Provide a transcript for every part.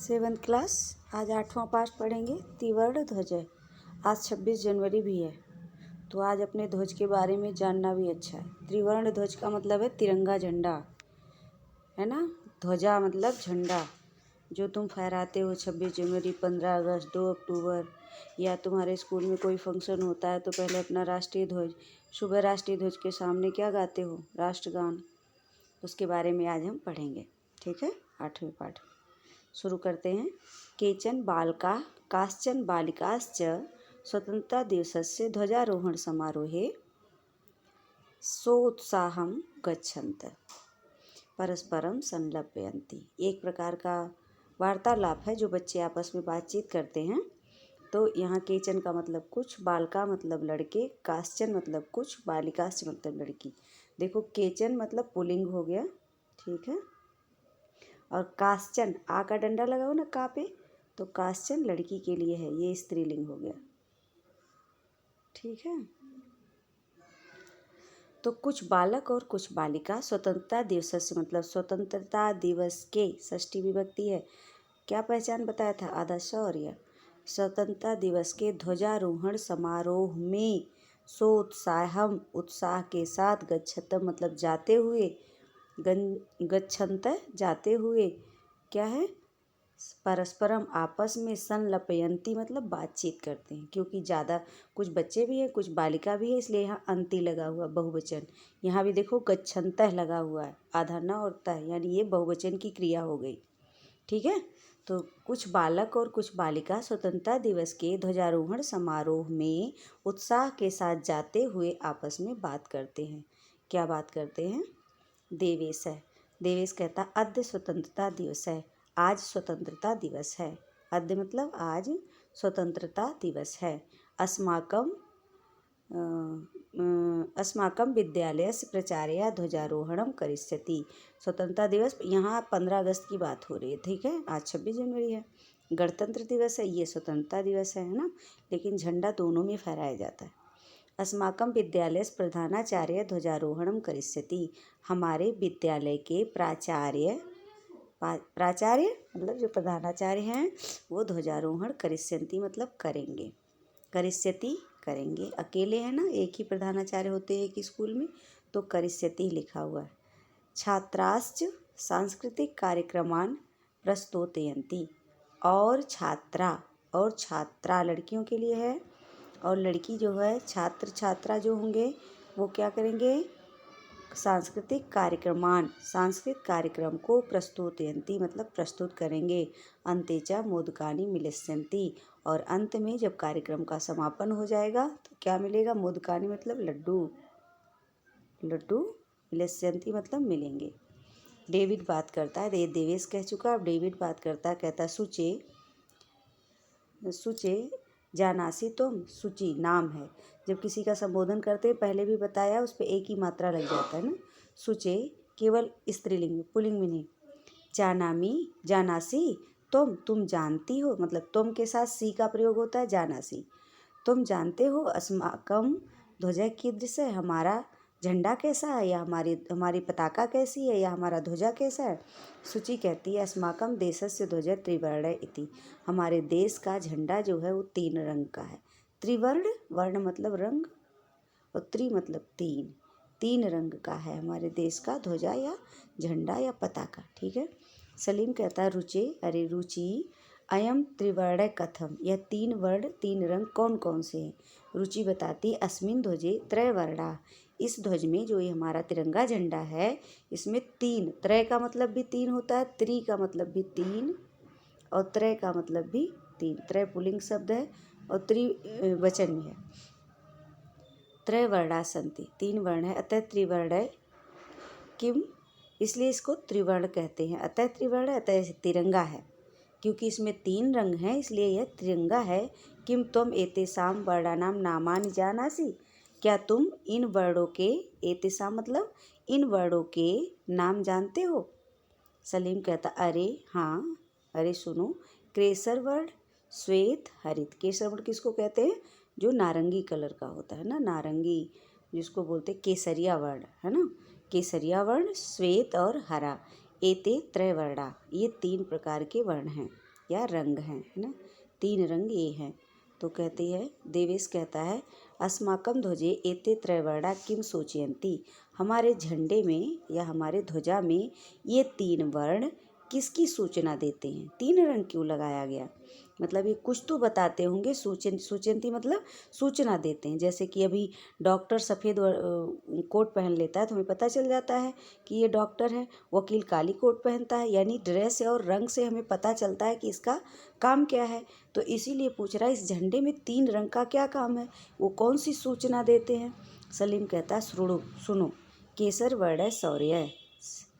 7th class. आज 8वां पाठ पढ़ेंगे। त्रिवर्ण ध्वज है। आज 26 जनवरी भी है, तो आज अपने ध्वज के बारे में जानना भी अच्छा है। त्रिवर्ण ध्वज का मतलब है तिरंगा झंडा, है ना। ध्वजा मतलब झंडा, जो तुम फहराते हो 26 जनवरी, 15 अगस्त, 2 अक्टूबर, या तुम्हारे स्कूल में कोई फंक्शन होता है तो पहले अपना राष्ट्रीय ध्वज, सुबह राष्ट्रीय ध्वज के सामने क्या गाते हो? राष्ट्रगान। उसके बारे में आज हम पढ़ेंगे, ठीक है। 8वें पाठ शुरू करते हैं। केचन बालका काश्चन बालिकाश्च स्वतंत्रता दिवसस्य ध्वजारोहण समारोहे सोत्साहं गच्छन्त परस्परम संलपयन्ति। एक प्रकार का वार्तालाप है जो बच्चे आपस में बातचीत करते हैं। तो यहाँ केचन का मतलब कुछ, बालका मतलब लड़के, काश्चन मतलब कुछ, बालिकाश्च मतलब लड़की। देखो केचन मतलब पुल्लिंग हो गया, ठीक है। और काश्चन, आ का डंडा लगा हो ना का पे, तो काश्चन लड़की के लिए है, ये स्त्रीलिंग हो गया, ठीक है। तो कुछ बालक और कुछ बालिका स्वतंत्रता दिवस से मतलब स्वतंत्रता दिवस के, षष्ठी विभक्ति है। क्या पहचान बताया था? आधा स और यह। स्वतंत्रता दिवस के ध्वजारोहण समारोह में सोत्साहम उत्साह के साथ, गच्छत मतलब जाते हुए, गच्छन्त जाते हुए, क्या है? परस्परम आपस में, संलपयंती मतलब बातचीत करते हैं। क्योंकि ज़्यादा कुछ बच्चे भी हैं, कुछ बालिका भी है, इसलिए यहाँ अंति लगा हुआ, बहुवचन। यहाँ भी देखो गच्छन्तः लगा हुआ है, आधा न और तः, यानी ये बहुवचन की क्रिया हो गई, ठीक है। तो कुछ बालक और कुछ बालिका स्वतंत्रता दिवस के ध्वजारोहण समारोह में उत्साह के साथ जाते हुए आपस में बात करते हैं। क्या बात करते हैं? देवेश है। देवेश कहता अद्य स्वतंत्रता दिवस है, आज स्वतंत्रता दिवस है। अद्य मतलब आज स्वतंत्रता दिवस है। अस्माकं विद्यालयस्य प्राचार्य ध्वजारोहणं करिष्यति। स्वतंत्रता दिवस यहाँ 15 अगस्त की बात हो रही है, ठीक है। आज 26 जनवरी है। गणतंत्र दिवस है, ये स्वतंत्रता दिवस है ना। लेकिन झंडा दोनों में फहराया जाता है। अस्माकं विद्यालयस्य प्रधानाचार्य ध्वजारोहणं करिष्यति। हमारे विद्यालय के प्राचार्य मतलब जो प्रधानाचार्य हैं वो ध्वजारोहण करिष्यन्ति मतलब करेंगे, करिष्यति करेंगे। अकेले है ना, एक ही प्रधानाचार्य होते हैं एक स्कूल में, तो करिष्यति लिखा हुआ है। छात्राश्च सांस्कृतिक कार्यक्रमान प्रस्तुतयन्ति। और छात्रा लड़कियों के लिए है, और लड़की जो है छात्र छात्रा जो होंगे वो क्या करेंगे? सांस्कृतिक कार्यक्रम को प्रस्तुतयन्ति मतलब प्रस्तुत करेंगे। अन्ते च मोदकानि मिलिष्यन्ति। और अंत में जब कार्यक्रम का समापन हो जाएगा तो क्या मिलेगा? मोदकानि मतलब लड्डू मिलिष्यन्ति मतलब मिलेंगे। डेविड बात करता है, देवेश कह चुका, अब डेविड बात करता है, कहता है सुचे जानासी तुम। सूची नाम है, जब किसी का संबोधन करते हैं, पहले भी बताया, उस पर एक ही मात्रा लग जाता है ना। सुचे केवल स्त्रीलिंग में, पुल्लिंग में नहीं। जानासी तुम जानती हो, मतलब तुम के साथ सी का प्रयोग होता है, जानासी तुम जानते हो। अस्माकं ध्वज कीदृश है, हमारा झंडा कैसा है, या हमारी पताका कैसी है, या हमारा ध्वजा कैसा है। सूची कहती है अस्माकं देशस्य ध्वज त्रिवर्ण इति। हमारे देश का झंडा जो है वो 3 रंग का है। त्रिवर्ण, वर्ण मतलब रंग, और त्रि मतलब 3 रंग का है हमारे देश का ध्वजा या झंडा या पताका, ठीक है। सलीम कहता है रुचे, अरे रुचि, अयम त्रिवर्ण कथम, यह 3 रंग कौन कौन से हैं? रुचि बताती अस्मिन ध्वजे त्रयवर्णा। इस ध्वज में, जो ये हमारा तिरंगा झंडा है, इसमें 3, त्रय का मतलब भी 3 होता है, त्रि का मतलब भी 3, और त्रय का मतलब भी 3। त्रय पुल्लिंग शब्द है और त्रि वचन में है। त्रयवर्णा सन्ति, 3 वर्ण है, अतः त्रिवर्ण किम, इसलिए इसको त्रिवर्ण कहते हैं। अतः त्रिवर्ण, अतः तिरंगा है, क्योंकि इसमें 3 रंग हैं, इसलिए यह तिरंगा है। किम त्वम एतेषां वर्णानां नामानि जानासि। क्या तुम इन वर्णों के, एतेषां मतलब इन वर्णों के नाम जानते हो? सलीम कहता अरे हाँ, अरे सुनो, केसर वर्ण, श्वेत, हरित। केसर वर्ण किसको कहते हैं? जो नारंगी कलर का होता है ना, नारंगी, जिसको बोलते हैं केसरिया वर्ण, है ना। केसरिया वर्ण, श्वेत और हरा, एते त्रयवर्णा, ये 3 प्रकार के वर्ण हैं। या रंग हैं, है ना, 3 रंग ये हैं। तो कहती है, देवेश कहता है, अस्माकं ध्वजे एते त्रयवर्णा किम सूचयन्ति, हमारे झंडे में या हमारे ध्वजा में ये 3 वर्ण किसकी सूचना देते हैं। 3 रंग क्यों लगाया गया, मतलब ये कुछ तो बताते होंगे। सूचयन्ति मतलब सूचना देते हैं। जैसे कि अभी डॉक्टर सफ़ेद कोट पहन लेता है तो हमें पता चल जाता है कि ये डॉक्टर है। वकील काली कोट पहनता है, यानी ड्रेस और रंग से हमें पता चलता है कि इसका काम क्या है। तो इसीलिए पूछ रहा है, इस झंडे में 3 रंग का क्या काम है, वो कौन सी सूचना देते हैं। सलीम कहता है, सुनो, केसर वर्ण है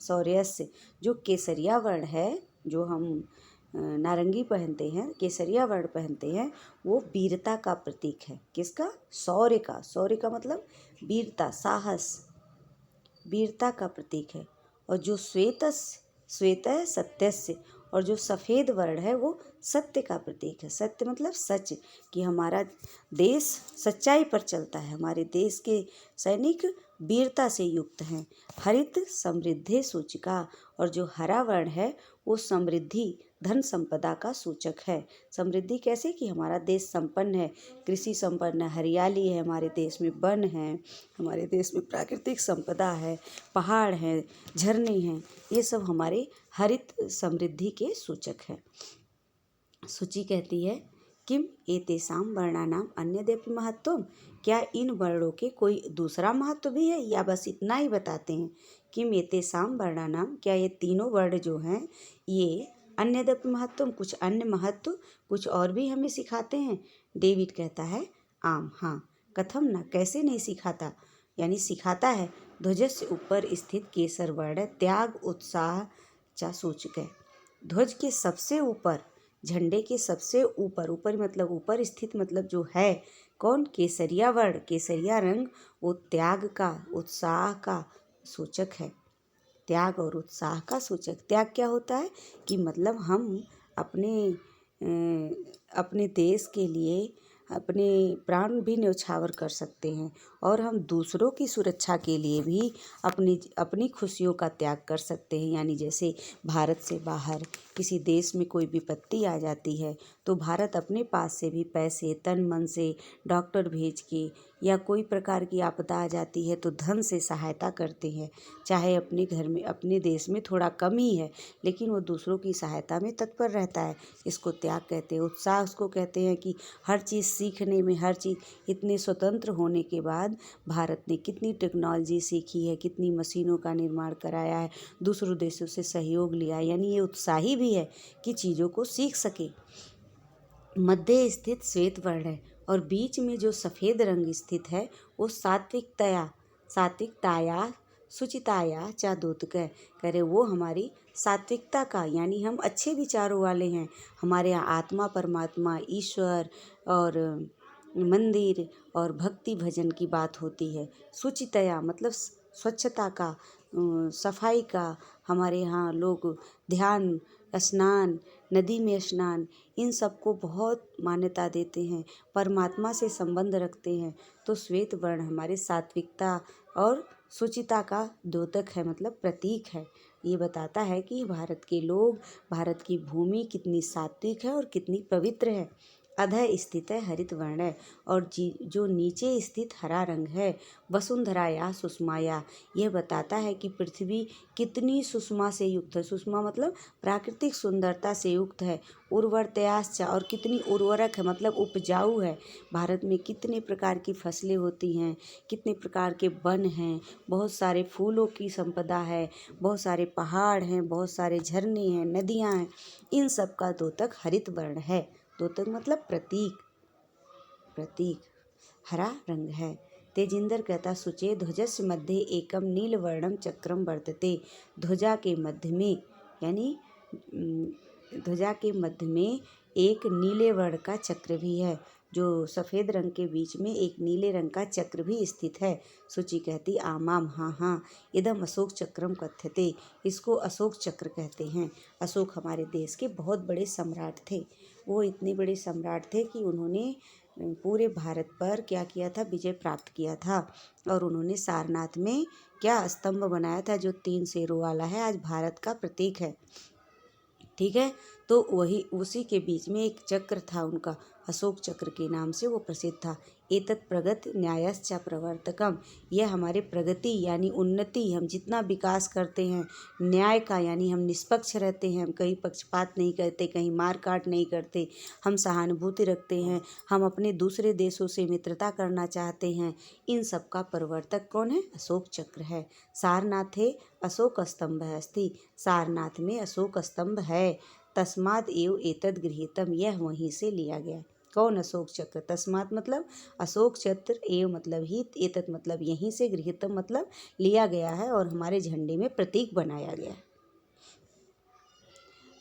शौर्यस्य, जो केसरिया वर्ण है, जो हम नारंगी पहनते हैं, केसरिया वर्ण पहनते हैं, वो वीरता का प्रतीक है। किसका? शौर्य का। शौर्य का मतलब वीरता, साहस, वीरता का प्रतीक है। और जो श्वेत है सत्यस्य, और जो सफ़ेद वर्ण है वो सत्य का प्रतीक है। सत्य मतलब सच, कि हमारा देश सच्चाई पर चलता है, हमारे देश के सैनिक वीरता से युक्त हैं। हरित समृद्धि सूचिका, और जो हरा वर्ण है वो समृद्धि, धन संपदा का सूचक है। समृद्धि कैसे, कि हमारा देश संपन्न है, कृषि संपन्न है, हरियाली है हमारे देश में, वन है, हमारे देश में प्राकृतिक संपदा है, पहाड़ हैं, झरने हैं, ये सब हमारे हरित समृद्धि के सूचक है। सूची कहती है, किम एतेषां वर्णानाम अन्यदेपि महत्वम, क्या इन वर्णों के कोई दूसरा महत्व भी है, या बस इतना ही बताते हैं। किम एतेषां वर्णानाम, क्या ये तीनों वर्ण जो हैं ये अन्यदेपि महत्वम, कुछ अन्य महत्व, कुछ और भी हमें सिखाते हैं। डेविड कहता है, आम, हाँ, कथम न, कैसे नहीं सिखाता, यानी सिखाता है। ध्वज से ऊपर स्थित केसर वर्ण त्याग उत्साह चा सूचक है। ध्वज के सबसे ऊपर, झंडे के सबसे ऊपर, ऊपर मतलब ऊपर स्थित मतलब जो है कौन, केसरिया वर्ण, केसरिया रंग, वो त्याग का, उत्साह का सूचक है। त्याग और उत्साह का सूचक। त्याग क्या होता है, कि मतलब हम अपने देश के लिए अपने प्राण भी न्यौछावर कर सकते हैं, और हम दूसरों की सुरक्षा के लिए भी अपनी खुशियों का त्याग कर सकते हैं। यानी जैसे भारत से बाहर किसी देश में कोई विपत्ति आ जाती है तो भारत अपने पास से भी पैसे, तन मन से, डॉक्टर भेज के, या कोई प्रकार की आपदा आ जाती है तो धन से सहायता करते हैं। चाहे अपने घर में, अपने देश में थोड़ा कम ही है, लेकिन वो दूसरों की सहायता में तत्पर रहता है। इसको त्याग कहते हैं। उत्साह उसको कहते हैं कि हर चीज़ सीखने में, हर चीज़, इतने स्वतंत्र होने के बाद भारत ने कितनी टेक्नोलॉजी सीखी है, कितनी मशीनों का निर्माण कराया है, दूसरों देशों से सहयोग लिया है, यानी ये उत्साही भी है कि चीज़ों को सीख सके। मध्य स्थित श्वेत वर्ण है, और बीच में जो सफ़ेद रंग स्थित है वो सात्विकताया सुचिताया चा द्योतक है। कह रहे वो हमारी सात्विकता का, यानी हम अच्छे विचारों वाले हैं। हमारे यहाँ आत्मा, परमात्मा, ईश्वर और मंदिर और भक्ति भजन की बात होती है। सुचितया मतलब स्वच्छता का, सफाई का। हमारे यहाँ लोग ध्यान, स्नान, नदी में स्नान, इन सबको बहुत मान्यता देते हैं, परमात्मा से संबंध रखते हैं। तो श्वेत वर्ण हमारे सात्विकता और शुचिता का द्योतक है, मतलब प्रतीक है। ये बताता है कि भारत के लोग, भारत की भूमि कितनी सात्विक है और कितनी पवित्र है। अधः स्थित है हरित वर्ण है, और जो नीचे स्थित हरा रंग है, वसुंधराया सुषमाया, यह बताता है कि पृथ्वी कितनी सुषमा से युक्त है। सुषमा मतलब प्राकृतिक सुंदरता से युक्त है। उर्वरतयाश्च, और कितनी उर्वरक है, मतलब उपजाऊ है। भारत में कितने प्रकार की फसलें होती हैं, कितने प्रकार के वन हैं, बहुत सारे फूलों की संपदा है, बहुत सारे पहाड़ हैं, बहुत सारे झरने हैं, नदियाँ हैं, इन सब का द्योतक हरित वर्ण है। द्योतक मतलब प्रतीक हरा रंग है। तेजिंदर कहता, शुचे ध्वजस्य मध्ये एकम नीलवर्णम चक्रम वर्तते। ध्वजा के मध्य में, यानी ध्वजा के मध्य में एक नीले वर्ण का चक्र भी है। जो सफ़ेद रंग के बीच में एक नीले रंग का चक्र भी स्थित है। सूची कहती, आमाम, हाँ हाँ, इदम अशोक चक्रम कथ्यते, इसको अशोक चक्र कहते हैं। अशोक हमारे देश के बहुत बड़े सम्राट थे। वो इतने बड़े सम्राट थे कि उन्होंने पूरे भारत पर क्या किया था, विजय प्राप्त किया था। और उन्होंने सारनाथ में क्या स्तंभ बनाया था, जो 3 शेरों वाला है, आज भारत का प्रतीक है। ठीक है, तो तो वही उसी के बीच में एक चक्र था उनका, अशोक चक्र के नाम से वो प्रसिद्ध था। एतत् प्रगति न्यायश्च प्रवर्तकम, यह हमारे प्रगति यानी उन्नति, हम जितना विकास करते हैं, न्याय का यानी हम निष्पक्ष रहते हैं, हम कहीं पक्षपात नहीं करते, कहीं मार काट नहीं करते, हम सहानुभूति रखते हैं, हम अपने दूसरे देशों से मित्रता करना चाहते हैं, इन सब का प्रवर्तक कौन है? अशोक चक्र है। सारनाथे अशोक स्तंभ अस्ति, सारनाथ में अशोक स्तंभ है। तस्माद एव एतद् गृहीतम, यह वहीं से लिया गया। कौन? अशोक चक्र। तस्मात मतलब अशोक चक्र, एव मतलब ही, एतत् मतलब यहीं से, गृहीतम मतलब लिया गया है और हमारे झंडे में प्रतीक बनाया गया है।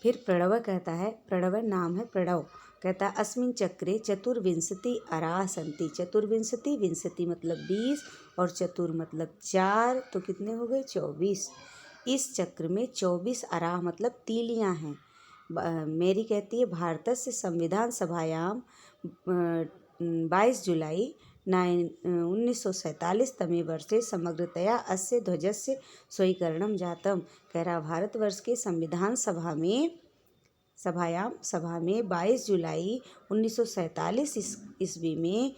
फिर प्रणव कहता है, प्रणव नाम है प्रणव, कहता है अस्मिन चक्रे चतुर्विंशति अराः सन्ति। चतुर्विंशति, विंशति मतलब 20 और चतुर मतलब 4, तो कितने हो गए? 24। इस चक्र में 24 अराः मतलब तीलियां हैं। मेरी कहती है भारतस्य संविधान सभायाम 22 जुलाई 1947 तमे वर्षे समग्रतया अस्य ध्वजस्य स्वीकरणं जातम। कह रहा भारतवर्ष के संविधान सभा में 22 जुलाई 1947 ईस्वी में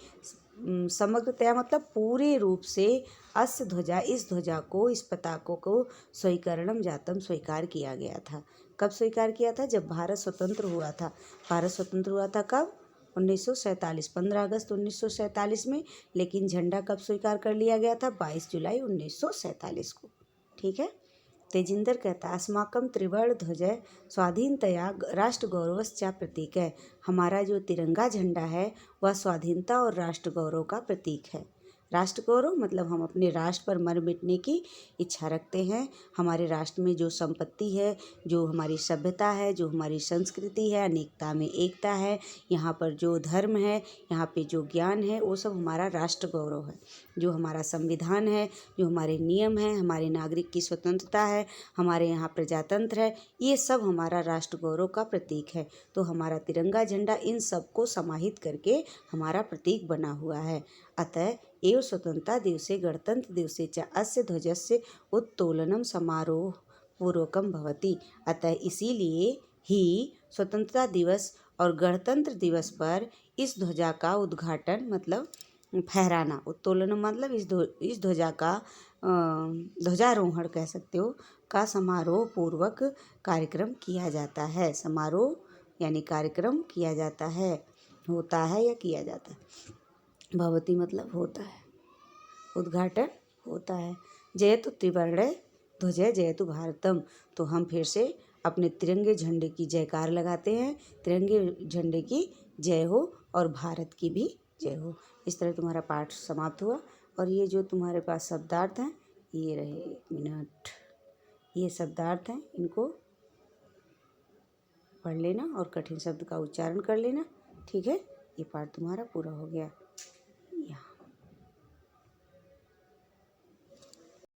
समग्रतया मतलब पूरे रूप से अस्य ध्वजा, इस ध्वजा को, इस पताका को स्वीकरणम जातम स्वीकार किया गया था। कब स्वीकार किया था? जब भारत स्वतंत्र हुआ था। भारत स्वतंत्र हुआ था कब? 1947, 15 अगस्त 1947 में। लेकिन झंडा कब स्वीकार कर लिया गया था? 22 जुलाई 1947 को। ठीक है। तेजिंदर कहता है अस्माकं त्रिवर्ण ध्वज स्वाधीनतया राष्ट्र गौरवस्य प्रतीक है। हमारा जो तिरंगा झंडा है वह स्वाधीनता और राष्ट्र गौरव का प्रतीक है। राष्ट्र गौरव मतलब हम अपने राष्ट्र पर मर मिटने की इच्छा रखते हैं। हमारे राष्ट्र में जो संपत्ति है, जो हमारी सभ्यता है, जो हमारी संस्कृति है, अनेकता में एकता है, यहाँ पर जो धर्म है, यहाँ पे जो ज्ञान है, वो सब हमारा राष्ट्र गौरव है। जो हमारा संविधान है, जो हमारे नियम है, हमारे नागरिक की स्वतंत्रता है, हमारे यहाँ प्रजातंत्र है, ये सब हमारा राष्ट्र गौरव का प्रतीक है। तो हमारा तिरंगा झंडा इन सब को समाहित करके हमारा प्रतीक बना हुआ है। अतः एव स्वतंत्रता दिवसे गणतंत्र दिवसे च अस्य ध्वजस्य उत्तोलनम समारोह पूर्वकम भवति। अतः इसीलिए ही स्वतंत्रता दिवस और गणतंत्र दिवस पर इस ध्वजा का उद्घाटन मतलब फहराना, उत्तोलन मतलब इस ध्वजा का ध्वजारोहण कह सकते हो, का समारोह पूर्वक कार्यक्रम किया जाता है। समारोह यानी कार्यक्रम किया जाता है, होता है या किया जाता है। भवती मतलब होता है, उद्घाटन होता है। जयतु त्रिवर्ण ध्वजय जयतु भारतम। तो हम फिर से अपने तिरंगे झंडे की जयकार लगाते हैं, तिरंगे झंडे की जय हो और भारत की भी जय हो। इस तरह तुम्हारा पाठ समाप्त हुआ। और ये जो तुम्हारे पास शब्दार्थ हैं, ये रहे, 1 मिनट, ये शब्दार्थ हैं, इनको पढ़ लेना और कठिन शब्द का उच्चारण कर लेना। ठीक है, ये पाठ तुम्हारा पूरा हो गया।